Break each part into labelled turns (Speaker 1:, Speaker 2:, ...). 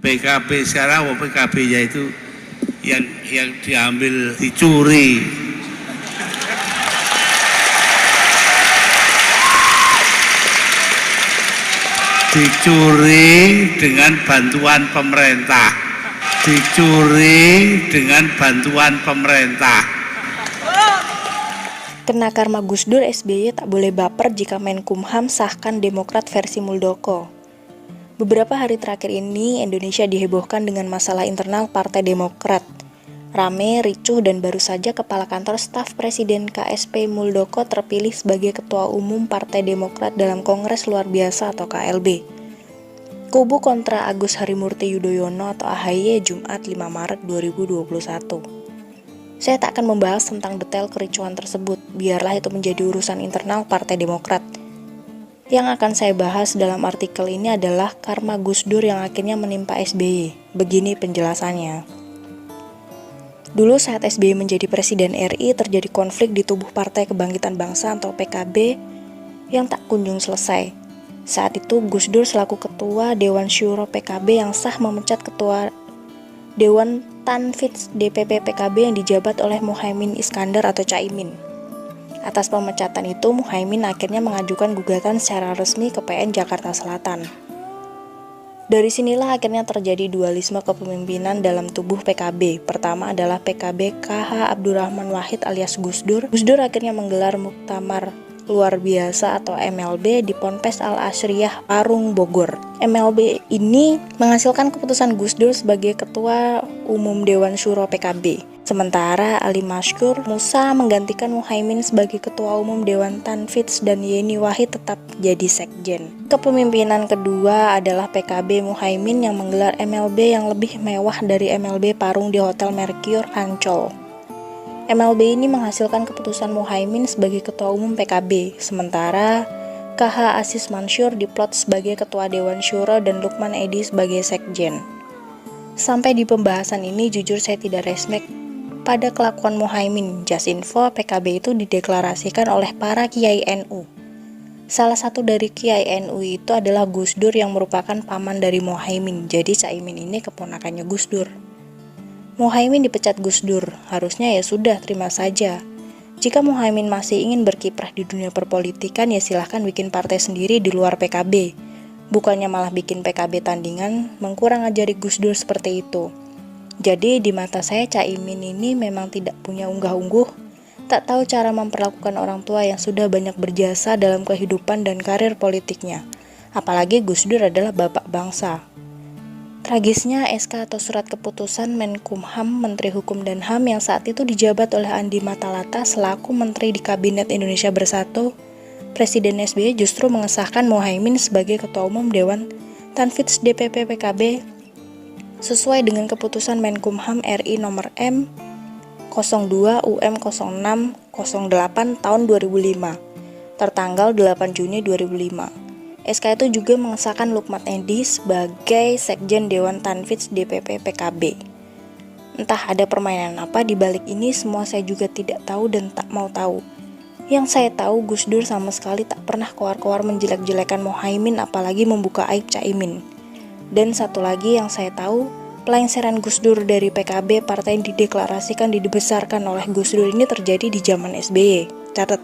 Speaker 1: PKB sekarang, PKB-nya itu yang diambil dicuri. Dicuri dengan bantuan pemerintah. Dicuri dengan bantuan pemerintah.
Speaker 2: Kena karma Gus Dur, SBY tak boleh baper jika Menkumham sahkan Demokrat versi Muldoko. Beberapa hari terakhir ini, Indonesia dihebohkan dengan masalah internal Partai Demokrat. Rame, ricuh, dan baru saja Kepala Kantor Staf Presiden KSP Muldoko terpilih sebagai Ketua Umum Partai Demokrat dalam Kongres Luar Biasa atau KLB. Kubu kontra Agus Harimurti Yudhoyono atau AHY Jumat 5 Maret 2021. Saya tak akan membahas tentang detail kericuhan tersebut, biarlah itu menjadi urusan internal Partai Demokrat. Yang akan saya bahas dalam artikel ini adalah karma Gus Dur yang akhirnya menimpa SBY. Begini penjelasannya. Dulu saat SBY menjadi Presiden RI terjadi konflik di tubuh Partai Kebangkitan Bangsa atau PKB yang tak kunjung selesai. Saat itu Gus Dur selaku Ketua Dewan Syuro PKB yang sah memecat Ketua Dewan Tanfidz DPP PKB yang dijabat oleh Muhaimin Iskandar atau Caimin. Atas pemecatan itu, Muhaimin akhirnya mengajukan gugatan secara resmi ke PN Jakarta Selatan. Dari sinilah akhirnya terjadi dualisme kepemimpinan dalam tubuh PKB. Pertama adalah PKB KH Abdurrahman Wahid alias Gus Dur. Gus Dur akhirnya menggelar Muktamar Luar Biasa atau MLB di Ponpes Al Asriyah Parung Bogor. MLB ini menghasilkan keputusan Gus Dur sebagai Ketua Umum Dewan Syuro PKB. Sementara Ali Masykur Musa menggantikan Muhaimin sebagai Ketua Umum Dewan Tanfidz dan Yeni Wahid tetap jadi sekjen. Kepemimpinan kedua adalah PKB Muhaimin yang menggelar MLB yang lebih mewah dari MLB Parung di Hotel Mercure Ancol. MLB ini menghasilkan keputusan Muhaimin sebagai Ketua Umum PKB, sementara KH Aziz Mansur diplot sebagai Ketua Dewan Syuro dan Lukman Edy sebagai sekjen. Sampai di pembahasan ini jujur saya tidak respect pada kelakuan Muhaimin. Jasinfo PKB itu dideklarasikan oleh para Kiai NU. Salah satu dari Kiai NU itu adalah Gus Dur yang merupakan paman dari Muhaimin, jadi Caimin ini keponakannya Gus Dur. Muhaimin dipecat Gus Dur, harusnya ya sudah terima saja. Jika Muhaimin masih ingin berkiprah di dunia perpolitikan ya silahkan bikin partai sendiri di luar PKB. Bukannya malah bikin PKB tandingan, mengkurang ajari Gus Dur seperti itu. Jadi di mata saya Caimin ini memang tidak punya unggah-ungguh, tak tahu cara memperlakukan orang tua yang sudah banyak berjasa dalam kehidupan dan karir politiknya. Apalagi Gus Dur adalah bapak bangsa. Tragisnya, SK atau Surat Keputusan Menkumham Menteri Hukum dan HAM yang saat itu dijabat oleh Andi Matalata selaku Menteri di Kabinet Indonesia Bersatu, Presiden SBY justru mengesahkan Muhaimin sebagai Ketua Umum Dewan Tanfidz DPP PKB sesuai dengan Keputusan Menkumham RI nomor M 02 UM 0608 tahun 2005, tertanggal 8 Juni 2005. SK itu juga mengesahkan Lukman Edy sebagai Sekjen Dewan Tanfidz DPP PKB. Entah ada permainan apa di balik ini, semua saya juga tidak tahu dan tak mau tahu. Yang saya tahu Gus Dur sama sekali tak pernah keluar-keluar menjelek-jelekan Muhaimin apalagi membuka aib Caimin. Dan satu lagi yang saya tahu, pelengseran Gus Dur dari PKB, partai yang dideklarasikan dibesarkan oleh Gus Dur ini terjadi di zaman SBY. Catat.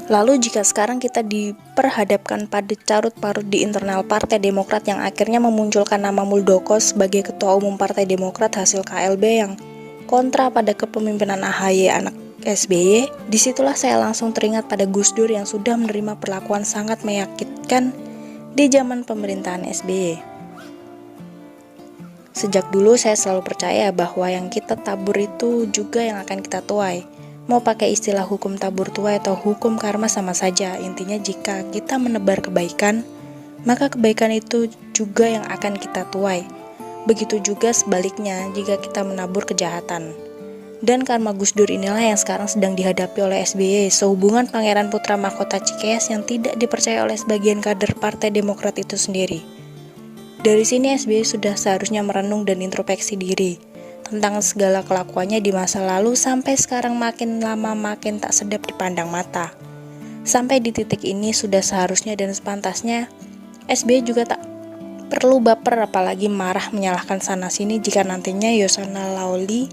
Speaker 2: Lalu jika sekarang kita diperhadapkan pada carut-parut di internal Partai Demokrat yang akhirnya memunculkan nama Muldoko sebagai Ketua Umum Partai Demokrat hasil KLB yang kontra pada kepemimpinan AHY anak SBY, disitulah saya langsung teringat pada Gus Dur yang sudah menerima perlakuan sangat menyakitkan di zaman pemerintahan SBY. Sejak dulu saya selalu percaya bahwa yang kita tabur itu juga yang akan kita tuai. Mau pakai istilah hukum tabur tuai atau hukum karma sama saja. Intinya jika kita menebar kebaikan, maka kebaikan itu juga yang akan kita tuai. Begitu juga sebaliknya jika kita menabur kejahatan. Dan karma Gus Dur inilah yang sekarang sedang dihadapi oleh SBY sehubungan Pangeran Putra Mahkota Cikeas yang tidak dipercaya oleh sebagian kader Partai Demokrat itu sendiri. Dari sini SBY sudah seharusnya merenung dan introspeksi diri tentang segala kelakuannya di masa lalu sampai sekarang makin lama makin tak sedap dipandang mata. Sampai di titik ini sudah seharusnya dan sepantasnya SBY juga tak perlu baper apalagi marah menyalahkan sana-sini jika nantinya Yasona Lawli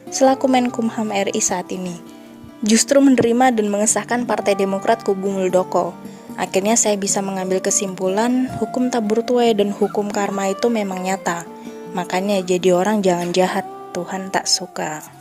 Speaker 2: selaku Menkumham RI saat ini justru menerima dan mengesahkan Partai Demokrat kubu Muldoko. Akhirnya saya bisa mengambil kesimpulan hukum tabur tuai dan hukum karma itu memang nyata. Makanya jadi orang jangan jahat, Tuhan tak suka.